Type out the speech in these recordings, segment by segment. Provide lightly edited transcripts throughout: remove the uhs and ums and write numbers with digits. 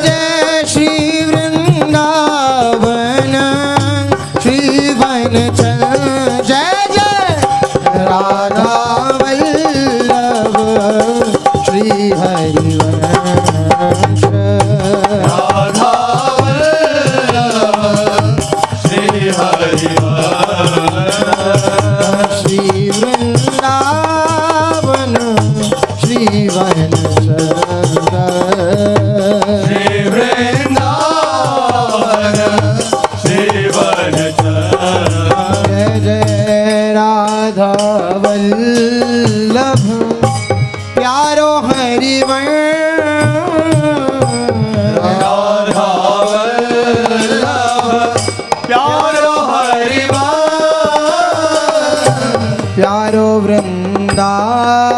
जय श्री वृंदावन श्री वन चल जय जय राधा वल्लभ श्री हरिवंश राधा वल्लभ श्री हरिवंश श्री वृंदावन श्री वन श्री वृंदावन श्री वन जय जय राधा वल्लभ प्यारो हरिवंश राधा वल्लभ प्यारो हरिवंश प्यारो वृंदावन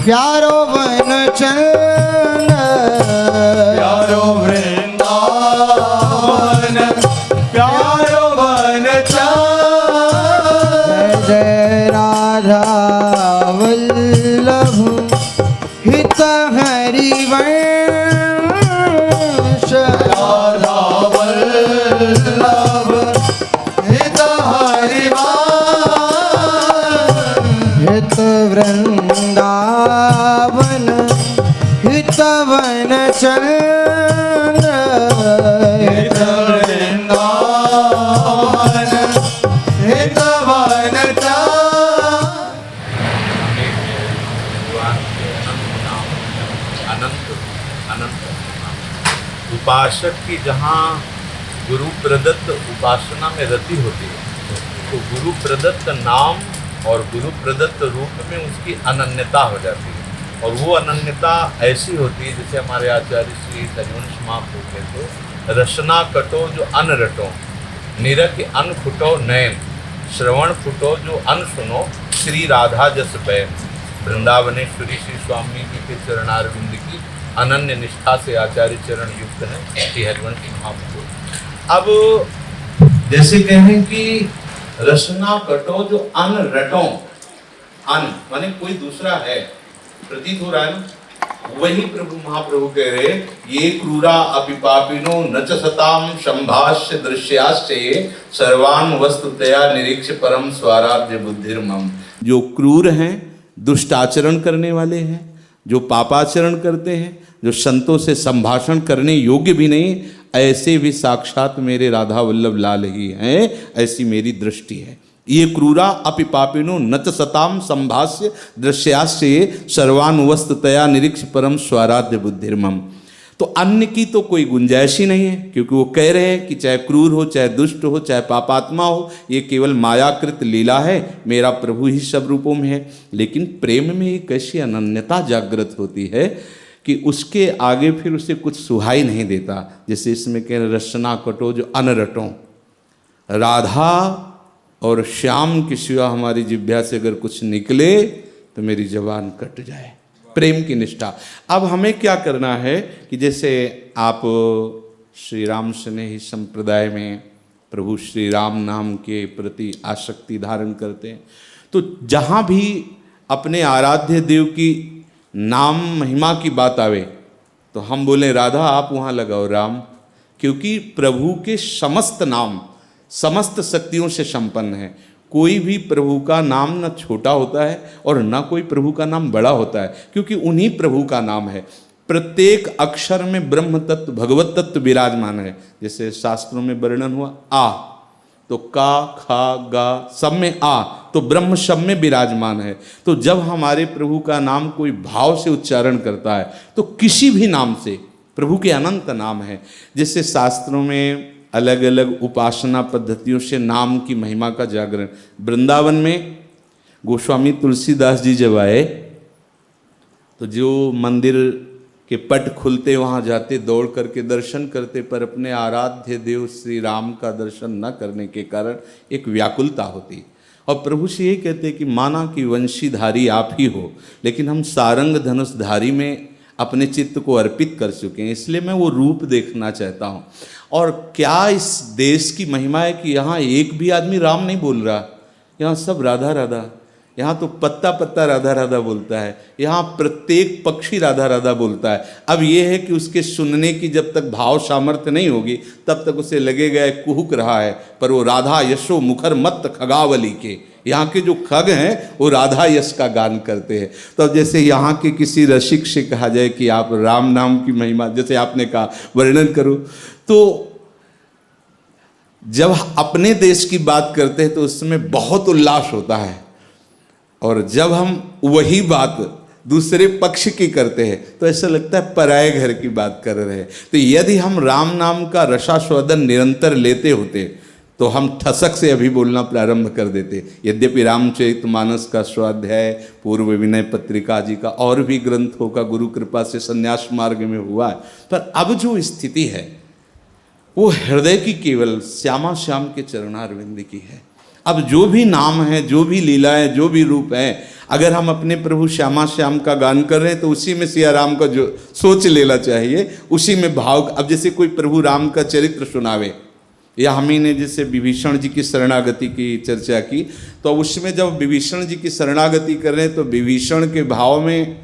प्यारो वन चंद प्यारो वृंदावन प्यारो वन जय जय राधा वल्लभ हित हरिवंश राधा वल्लभ हित हरिवंश हित वृंदावन हित वन चंद हित वृंदावन हित वन अनंत अनंत उपासक की जहाँ गुरु प्रदत्त उपासना में रति होती है तो गुरु प्रदत्त नाम और गुरु प्रदत्त रूप में उसकी अनन्यता हो जाती है और वो अनन्यता ऐसी होती है जैसे हमारे आचार्य श्री हरिवंश महाप्रभु कहते रसना कटो जो अन रटो निरख अन फुटो नयन श्रवण फुटो जो अन सुनो श्री राधा जस बैन वृंदावनेश्वरी श्री स्वामी जी के चरणारविंद की अनन्य निष्ठा से आचार्य चरण युक्त है श्री हरिवंश महाप्रभु। अब जैसे कहें कि रसना कटो जो अन रटो अन माने कोई दूसरा है प्रतीत हो रहा है ना वही प्रभु महाप्रभु कह रहे ये क्रूरा अपि पापिनो न च सताम संभाष्य दृश्याश्च सर्वान वस्तुतया निरीक्ष परम स्वाराध्य बुद्धिर्मम। जो क्रूर हैं दुष्ट आचरण करने वाले हैं जो पापाचरण करते हैं जो संतों से संभाषण करने योग्य भी नहीं ऐसे भी साक्षात मेरे राधा वल्लभ लाल ही हैं ऐसी मेरी दृष्टि है। ये क्रूरा अपि पापिनो न च सताम संभाष्य दृश्याश्च सर्वानुवस्ततया निरीक्ष परम स्वाराध्य बुद्धिर्मम। तो अन्य की तो कोई गुंजाइश ही नहीं है क्योंकि वो कह रहे हैं कि चाहे क्रूर हो चाहे दुष्ट हो चाहे पापात्मा हो ये केवल मायाकृत लीला है मेरा प्रभु ही सब रूपों में है। लेकिन प्रेम में एक ऐसी अनन्यता जागृत होती है कि उसके आगे फिर उसे कुछ सुहाई नहीं देता। जैसे इसमें कह रहे रसना कटो जो अनरटो राधा और श्याम के सिवा हमारी जिह्वा से अगर कुछ निकले तो मेरी जबान कट जाए। प्रेम की निष्ठा। अब हमें क्या करना है कि जैसे आप श्री राम स्नेही संप्रदाय में प्रभु श्री राम नाम के प्रति आसक्ति धारण करते हैं तो जहाँ भी अपने आराध्य देव की नाम महिमा की बात आवे तो हम बोलें राधा आप वहाँ लगाओ राम, क्योंकि प्रभु के समस्त नाम समस्त शक्तियों से संपन्न है। कोई भी प्रभु का नाम न छोटा होता है और न कोई प्रभु का नाम बड़ा होता है क्योंकि उन्हीं प्रभु का नाम है। प्रत्येक अक्षर में ब्रह्म तत्व भगवत तत्व विराजमान है। जैसे शास्त्रों में वर्णन हुआ आ तो का खा गा सब में आ तो ब्रह्म सब में विराजमान है। तो जब हमारे प्रभु का नाम कोई भाव से उच्चारण करता है तो किसी भी नाम से प्रभु के अनंत नाम है। जैसे शास्त्रों में अलग अलग उपासना पद्धतियों से नाम की महिमा का जागरण। वृंदावन में गोस्वामी तुलसीदास जी जब आए तो जो मंदिर के पट खुलते वहाँ जाते दौड़ करके दर्शन करते पर अपने आराध्य देव श्री राम का दर्शन न करने के कारण एक व्याकुलता होती और प्रभु से ये कहते कि माना कि वंशीधारी आप ही हो लेकिन हम सारंग धनुषधारी में अपने चित्त को अर्पित कर चुके हैं इसलिए मैं वो रूप देखना चाहता हूँ। और क्या इस देश की महिमा है कि यहाँ एक भी आदमी राम नहीं बोल रहा, यहाँ सब राधा राधा। यहाँ तो पत्ता पत्ता राधा राधा बोलता है, यहाँ प्रत्येक पक्षी राधा राधा बोलता है। अब ये है कि उसके सुनने की जब तक भाव सामर्थ्य नहीं होगी तब तक उसे लगेगा कुहुक रहा है, पर वो राधा यशो मुखर मत खगावली के, यहाँ के जो खग हैं वो राधा यश का गान करते हैं। तो अब जैसे यहाँ के किसी रसिक से कहा जाए कि आप राम नाम की महिमा, जैसे आपने कहा, वर्णन करो, तो जब अपने देश की बात करते हैं तो उसमें बहुत उल्लास होता है, और जब हम वही बात दूसरे पक्ष की करते हैं तो ऐसा लगता है पराये घर की बात कर रहे हैं। तो यदि हम राम नाम का रसास्वादन निरंतर लेते होते तो हम ठसक से अभी बोलना प्रारंभ कर देते। यद्यपि रामचरितमानस का स्वाध्याय पूर्व विनय पत्रिका जी का और भी ग्रंथों का गुरु कृपा से संन्यास मार्ग में हुआ है, पर अब जो स्थिति है वो हृदय की केवल श्यामा श्याम के चरणारविंद की है। अब जो भी नाम है, जो भी लीलाएं, जो भी रूप है, अगर हम अपने प्रभु श्यामा श्याम का गान कर रहे हैं तो उसी में सिया राम का जो सोच लेना चाहिए, उसी में भाव। अब जैसे कोई प्रभु राम का चरित्र सुनावे, या हम ही ने जैसे विभीषण जी की शरणागति की चर्चा की, तो उसमें जब विभीषण जी की शरणागति कर रहे हैं तो विभीषण के भाव में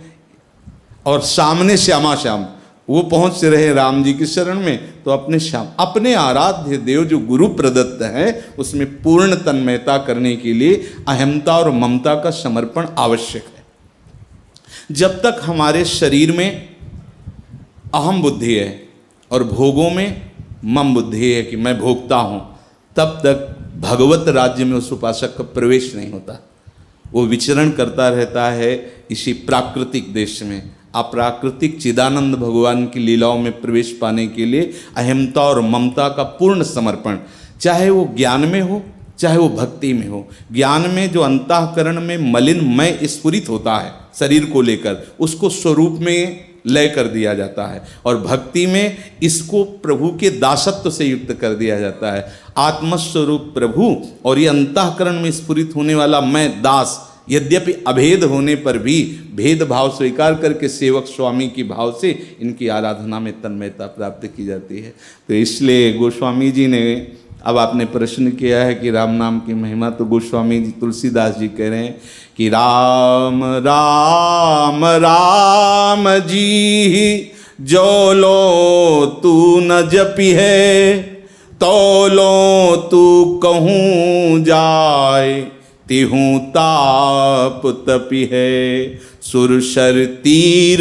और सामने श्यामा श्याम वो पहुंच रहे राम जी की शरण में, तो अपने श्याम, अपने आराध्य देव जो गुरु प्रदत्त है उसमें पूर्ण तन्मयता करने के लिए अहमता और ममता का समर्पण आवश्यक है। जब तक हमारे शरीर में अहम बुद्धि है और भोगों में मम बुद्धि है कि मैं भोगता हूँ, तब तक भगवत राज्य में उस उपासक का प्रवेश नहीं होता। वो विचरण करता रहता है इसी प्राकृतिक देश में। अप्राकृतिक चिदानंद भगवान की लीलाओं में प्रवेश पाने के लिए अहमता और ममता का पूर्ण समर्पण, चाहे वो ज्ञान में हो चाहे वो भक्ति में हो। ज्ञान में जो अंतःकरण में मलिन मय स्फुरित होता है शरीर को लेकर, उसको स्वरूप में लय कर दिया जाता है, और भक्ति में इसको प्रभु के दासत्व से युक्त कर दिया जाता है। आत्मस्वरूप प्रभु और ये अंतःकरण में स्फुरित होने वाला मैं दास, यद्यपि अभेद होने पर भी भेदभाव स्वीकार करके सेवक स्वामी की भाव से इनकी आराधना में तन्मयता प्राप्त की जाती है। तो इसलिए गोस्वामी जी ने, अब आपने प्रश्न किया है कि राम नाम की महिमा, तो गोस्वामी जी तुलसीदास जी कह रहे हैं कि राम राम राम जी जो लो तू न जपी है, तो लो तू कहूँ जाए तिहूँ ताप तपी है। सुरसर तीर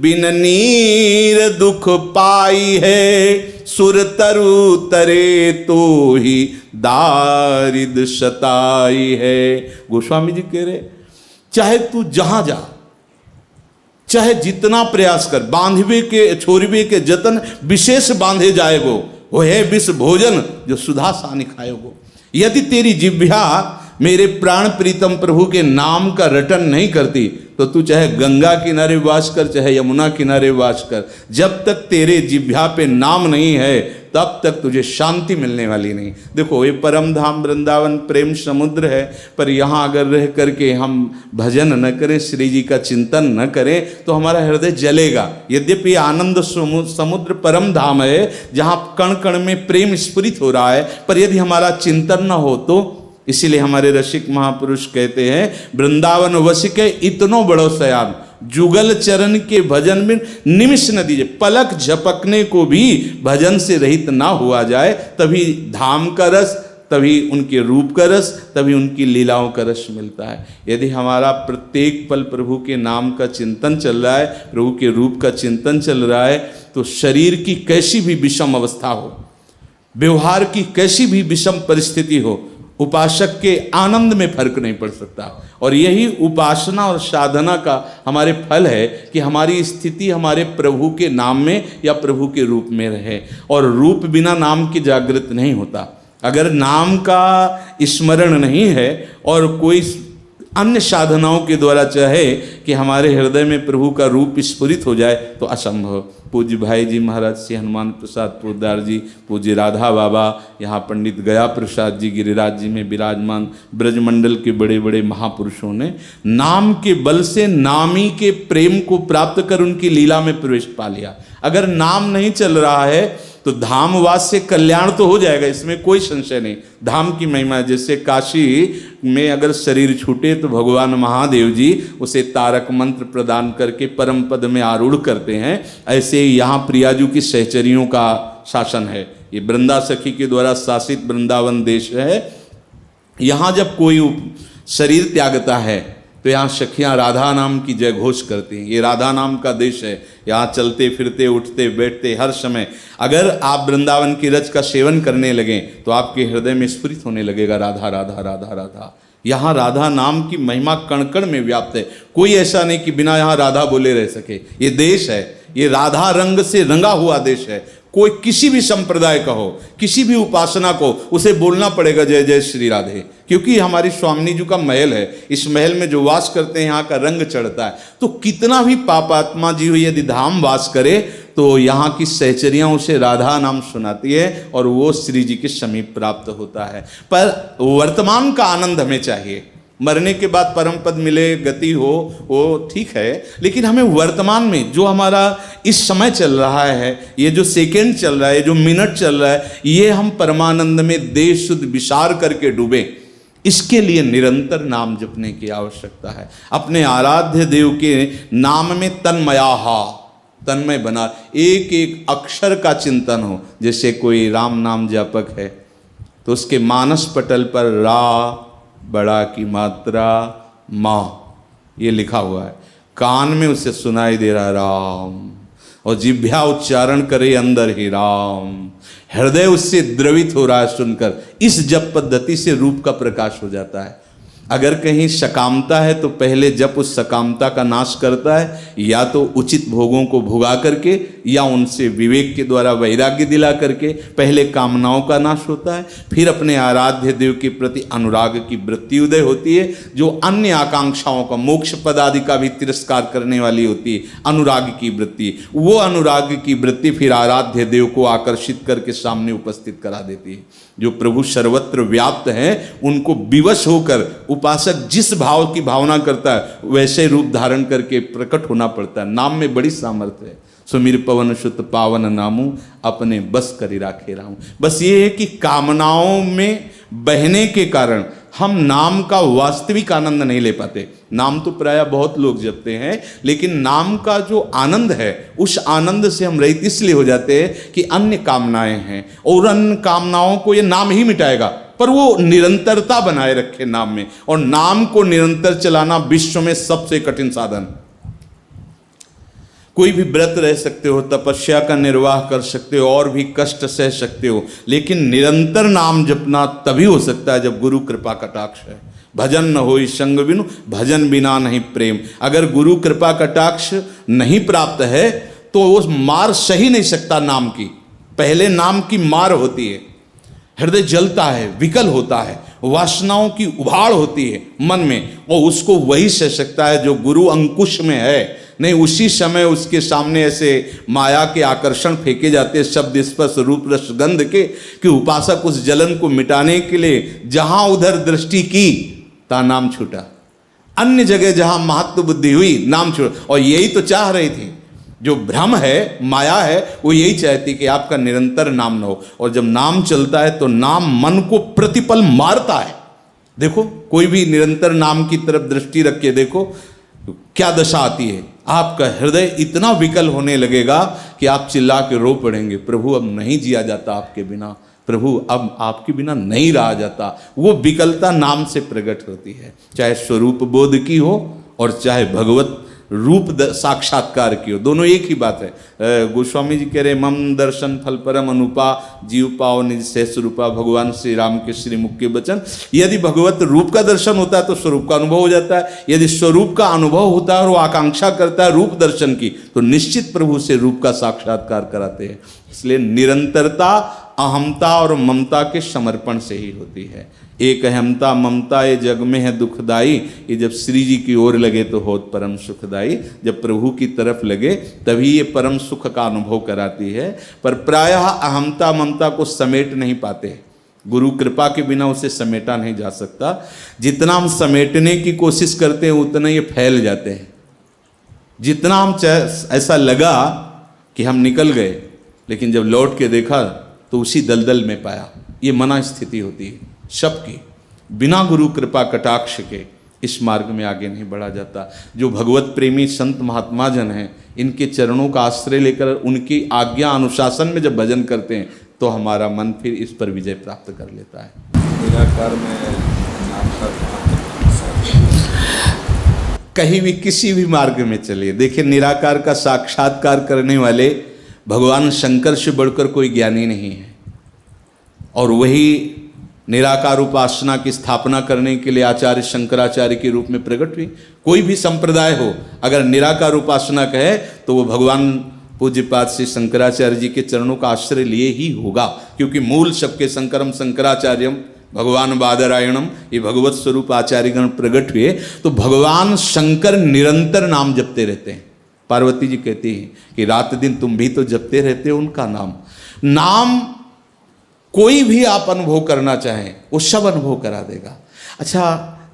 बिन नीर दुख पाई है, सुर तरु तरे तो ही दारिद सताई है। गोस्वामी जी कह रहे चाहे तू जहां जा, चाहे जितना प्रयास कर, बांधवे के छोड़वे के जतन विशेष बांधे जाएगो, वो है विष भोजन जो सुधा सानि खाएगो। यदि तेरी जिह्वा मेरे प्राण प्रीतम प्रभु के नाम का रटन नहीं करती तो तू चाहे गंगा किनारे वास कर चाहे यमुना किनारे वास कर, जब तक तेरे जिह्वा पे नाम नहीं है तब तक तुझे शांति मिलने वाली नहीं। देखो ये परम धाम वृंदावन प्रेम समुद्र है, पर यहाँ अगर रह करके हम भजन न करें, श्री जी का चिंतन न करें तो हमारा हृदय जलेगा। यद्यपि आनंद समुद्र परम धाम है जहाँ कण कण में प्रेम स्फुरित हो रहा है, पर यदि हमारा चिंतन न हो तो, इसीलिए हमारे रसिक महापुरुष कहते हैं वृंदावन वसिके इतनो बड़ो सयान, जुगल चरण के भजन में निमिष न दीजिए। पलक झपकने को भी भजन से रहित ना हुआ जाए, तभी धाम का रस, तभी उनके रूप का रस, तभी उनकी लीलाओं का रस मिलता है। यदि हमारा प्रत्येक पल प्रभु के नाम का चिंतन चल रहा है, प्रभु के रूप का चिंतन चल रहा है, तो शरीर की कैसी भी विषम अवस्था हो, व्यवहार की कैसी भी विषम परिस्थिति हो, उपासक के आनंद में फर्क नहीं पड़ सकता। और यही उपासना और साधना का हमारे फल है कि हमारी स्थिति हमारे प्रभु के नाम में या प्रभु के रूप में रहे, और रूप बिना नाम की जागृत नहीं होता। अगर नाम का स्मरण नहीं है और कोई अन्य साधनाओं के द्वारा चाहे कि हमारे हृदय में प्रभु का रूप स्फुरित हो जाए तो असंभव। पूज्य भाई जी महाराज श्री हनुमान प्रसाद पोद्दार जी, पूज्य राधा बाबा, यहाँ पंडित गया प्रसाद जी गिरिराज जी में विराजमान ब्रजमंडल के बड़े बड़े महापुरुषों ने नाम के बल से नामी के प्रेम को प्राप्त कर उनकी लीला में प्रवेश पा लिया। अगर नाम नहीं चल रहा है तो धामवास से कल्याण तो हो जाएगा, इसमें कोई संशय नहीं। धाम की महिमा, जैसे काशी में अगर शरीर छूटे तो भगवान महादेव जी उसे तारक मंत्र प्रदान करके परम पद में आरूढ़ करते हैं, ऐसे यहाँ प्रियाजू की सहचरियों का शासन है। ये वृंदा सखी के द्वारा शासित वृंदावन देश है। यहाँ जब कोई शरीर त्यागता है तो यहाँ सखियाँ राधा नाम की जय घोष करती हैं। ये राधा नाम का देश है, यहाँ चलते फिरते उठते बैठते हर समय अगर आप वृंदावन की रज का सेवन करने लगें तो आपके हृदय में स्फुरित होने लगेगा राधा राधा राधा राधा। यहाँ राधा नाम की महिमा कण कण में व्याप्त है। कोई ऐसा नहीं कि बिना यहाँ राधा बोले रह सके। ये देश है, ये राधा रंग से रंगा हुआ देश है। कोई किसी भी संप्रदाय का हो, किसी भी उपासना को, उसे बोलना पड़ेगा जय जय श्री राधे, क्योंकि हमारी स्वामिनी जी का महल है। इस महल में जो वास करते हैं यहाँ का रंग चढ़ता है। तो कितना भी पापात्मा जीव यदि धाम वास करे तो यहाँ की सहचरियाँ उसे राधा नाम सुनाती है और वो श्री जी के समीप प्राप्त होता है। पर वर्तमान का आनंद हमें चाहिए। मरने के बाद परम पद मिले, गति हो, वो ठीक है, लेकिन हमें वर्तमान में जो हमारा इस समय चल रहा है, ये जो सेकंड चल रहा है, जो मिनट चल रहा है, ये हम परमानंद में देश शुद्ध विचार करके डूबे। इसके लिए निरंतर नाम जपने की आवश्यकता है। अपने आराध्य देव के नाम में तन्मय बना, एक एक अक्षर का चिंतन हो। जैसे कोई राम नाम जापक है तो उसके मानस पटल पर रा बड़ा की मात्रा माँ ये लिखा हुआ है, कान में उसे सुनाई दे रहा राम, और जिह्वा उच्चारण करे अंदर ही राम, हृदय उससे द्रवित हो रहा है सुनकर। इस जप पद्धति से रूप का प्रकाश हो जाता है। अगर कहीं सकामता है तो पहले जप उस सकामता का नाश करता है, या तो उचित भोगों को भुगा करके या उनसे विवेक के द्वारा वैराग्य दिला करके पहले कामनाओं का नाश होता है। फिर अपने आराध्य देव के प्रति अनुराग की वृत्ति उदय होती है, जो अन्य आकांक्षाओं का, मोक्ष पद आदि का भी तिरस्कार करने वाली होती है, अनुराग की वृत्ति। वो अनुराग की वृत्ति फिर आराध्य देव को आकर्षित करके सामने उपस्थित करा देती है। जो प्रभु सर्वत्र व्याप्त हैं उनको विवश होकर उपासक जिस भाव की भावना करता है वैसे रूप धारण करके प्रकट होना पड़ता है। नाम में बड़ी सामर्थ्य है। सुमिर पवन सुत पावन नामू, अपने बस करी राखे राहूं। बस ये है कि कामनाओं में बहने के कारण हम नाम का वास्तविक आनंद नहीं ले पाते। नाम तो प्रायः बहुत लोग जपते हैं, लेकिन नाम का जो आनंद है उस आनंद से हम रहित इसलिए हो जाते हैं कि अन्य कामनाएं हैं, और अन्य कामनाओं को ये नाम ही मिटाएगा। पर वो निरंतरता बनाए रखे नाम में, और नाम को निरंतर चलाना विश्व में सबसे कठिन साधन। कोई भी व्रत रह सकते हो, तपस्या का निर्वाह कर सकते हो, और भी कष्ट सह सकते हो, लेकिन निरंतर नाम जपना तभी हो सकता है जब गुरु कृपा कटाक्ष है। भजन न होई संग बिनु, भजन बिना नहीं प्रेम। अगर गुरु कृपा कटाक्ष नहीं प्राप्त है तो वो मार सही नहीं सकता नाम की। पहले नाम की मार होती है, हृदय जलता है, विकल होता है, वासनाओं की उभाड़ होती है मन में, और उसको वही सह सकता है जो गुरु अंकुश में है। नहीं, उसी समय उसके सामने ऐसे माया के आकर्षण फेंके जाते हैं, शब्द स्पर्श रूप रस गंध के, कि उपासक उस जलन को मिटाने के लिए जहां उधर दृष्टि की ता नाम छूटा, अन्य जगह जहां महत्व बुद्धि हुई नाम छूटा। और यही तो चाह रही थी, जो भ्रम है, माया है, वो यही चाहती कि आपका निरंतर नाम न हो। और जब नाम चलता है तो नाम मन को प्रतिपल मारता है। देखो, कोई भी निरंतर नाम की तरफ दृष्टि रख के देखो क्या दशा आती है। आपका हृदय इतना विकल होने लगेगा कि आप चिल्ला के रो पड़ेंगे, प्रभु अब नहीं जिया जाता आपके बिना, प्रभु अब आपके बिना नहीं रहा जाता। वो विकलता नाम से प्रकट होती है, चाहे स्वरूप बोध की हो और चाहे भगवत रूप साक्षात्कार की हो, दोनों एक ही बात है। गोस्वामी जी कह रहे, मम दर्शन फल परम अनुपा, जीव पाओ निज सहस रूपा। भगवान श्री राम के श्रीमुख के वचन। यदि भगवत रूप का दर्शन होता है तो स्वरूप का अनुभव हो जाता है। यदि स्वरूप का अनुभव होता है और वो आकांक्षा करता है रूप दर्शन की, तो निश्चित प्रभु से रूप का साक्षात्कार कराते हैं। इसलिए निरंतरता अहमता और ममता के समर्पण से ही होती है। एक अहमता ममता ये जग में है दुखदाई, ये जब श्री जी की ओर लगे तो होत परम सुखदाई। जब प्रभु की तरफ लगे तभी ये परम सुख का अनुभव कराती है। पर प्रायः अहमता ममता को समेट नहीं पाते। गुरु कृपा के बिना उसे समेटा नहीं जा सकता। जितना हम समेटने की कोशिश करते हैं उतना ये फैल जाते हैं। जितना हम ऐसा लगा कि हम निकल गए, लेकिन जब लौट के देखा तो उसी दलदल में पाया। ये मना स्थिति होती है सबकी, बिना गुरु कृपा कटाक्ष के इस मार्ग में आगे नहीं बढ़ा जाता। जो भगवत प्रेमी संत महात्मा जन हैं, इनके चरणों का आश्रय लेकर उनकी आज्ञा अनुशासन में जब भजन करते हैं तो हमारा मन फिर इस पर विजय प्राप्त कर लेता है। निराकार में नाम का कहीं भी किसी भी मार्ग में चलिए, देखिए निराकार का साक्षात्कार करने वाले भगवान शंकर से बढ़कर कोई ज्ञानी नहीं है। और वही निराकार उपासना की स्थापना करने के लिए आचार्य शंकराचार्य के रूप में प्रकट हुई। कोई भी संप्रदाय हो, अगर निराकार उपासना कहे तो वो भगवान पूज्यपाद श्री शंकराचार्य जी के चरणों का आश्रय लिए ही होगा, क्योंकि मूल सबके शंकरम शंकराचार्यम भगवान बादरायणम, ये भगवत स्वरूप आचार्यगण प्रकट हुए। तो भगवान शंकर निरंतर नाम जपते रहते हैं। पार्वती जी कहती हैं कि रात दिन तुम भी तो जपते रहते हो उनका नाम। नाम कोई भी आप अनुभव करना चाहें वो सब अनुभव करा देगा। अच्छा,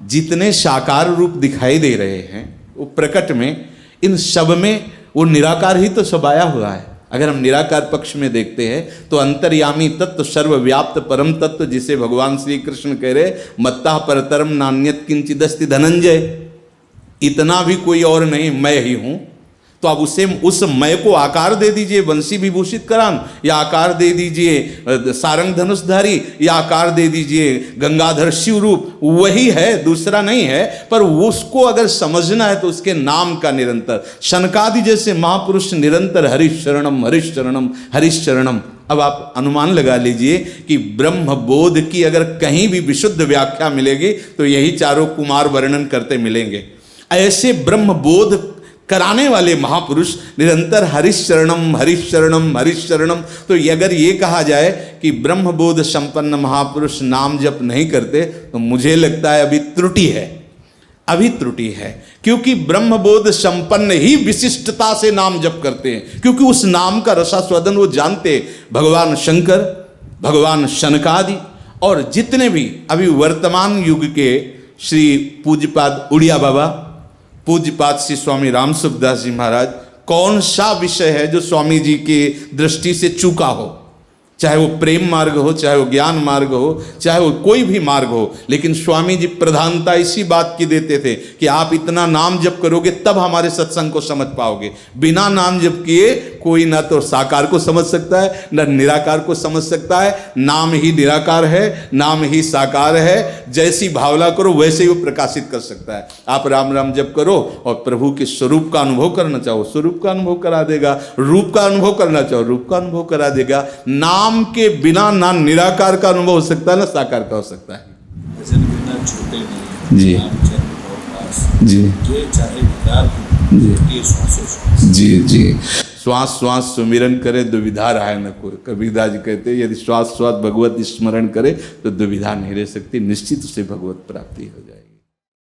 जितने साकार रूप दिखाई दे रहे हैं वो प्रकट में, इन सब में वो निराकार ही तो समाया हुआ है। अगर हम निराकार पक्ष में देखते हैं तो अंतर्यामी तत्व, सर्वव्याप्त परम तत्व, जिसे भगवान श्री कृष्ण कह रहे मत्ता परतरम नान्यत किंचिदस्ति धनंजय, इतना भी कोई और नहीं, मैं ही हूं। तो आप उस मय को आकार दे दीजिए वंशी विभूषित करान, या आकार दे दीजिए सारंग धनुषधारी, या आकार दे दीजिए गंगाधर शिव रूप, वही है, दूसरा नहीं है। पर उसको अगर समझना है तो उसके नाम का निरंतर, शनकादि जैसे महापुरुष निरंतर हरिशरणम हरिशरणम हरिशरणम। अब आप अनुमान लगा लीजिए कि ब्रह्म बोध की अगर कहीं भी विशुद्ध व्याख्या मिलेगी तो यही चारों कुमार वर्णन करते मिलेंगे। ऐसे ब्रह्म बोध कराने वाले महापुरुष निरंतर हरिशरणम हरिशरणम हरिशरणम। तो अगर ये कहा जाए कि ब्रह्मबोध संपन्न महापुरुष नाम जप नहीं करते तो मुझे लगता है अभी त्रुटि है, अभी त्रुटि है। क्योंकि ब्रह्मबोध संपन्न ही विशिष्टता से नाम जप करते हैं, क्योंकि उस नाम का रसास्वादन वो जानते। भगवान शंकर, भगवान शनकादि और जितने भी अभी वर्तमान युग के श्री पूज्यपाद उड़िया बाबा, पूज्यपाद श्री स्वामी राम सुखदास जी महाराज, कौन सा विषय है जो स्वामी जी की दृष्टि से चूका हो? चाहे वो प्रेम मार्ग हो, चाहे वो ज्ञान मार्ग हो, चाहे वो कोई भी मार्ग हो, लेकिन स्वामी जी प्रधानता इसी बात की देते थे कि आप इतना नाम जप करोगे तब हमारे सत्संग को समझ पाओगे। बिना नाम जप किए कोई ना तो साकार को समझ सकता है न निराकार को समझ सकता है। नाम ही निराकार है, नाम ही साकार है। जैसी भावना करो वैसे ही वो प्रकाशित कर सकता है। आप राम राम जप करो और प्रभु के स्वरूप का अनुभव करना चाहो, स्वरूप का अनुभव करा देगा। रूप का अनुभव करना चाहो, रूप का अनुभव करा देगा। नाम के बिना ना निराकार का अनुभव हो सकता है ना साकार का हो सकता है। भजन बिना छूटे नहीं जी। नाम जन्म और पास। जी ये चाहे विदार हो, जी। ये श्वासोश्वास। जी जी, श्वास श्वास सुमिरन करे दुविधा रहे न कोई। कबीरदास जी कहते हैं यदि श्वास श्वास भगवत स्मरण करे तो दुविधा नहीं रह सकती, निश्चित उसे भगवत प्राप्ति हो जाएगी।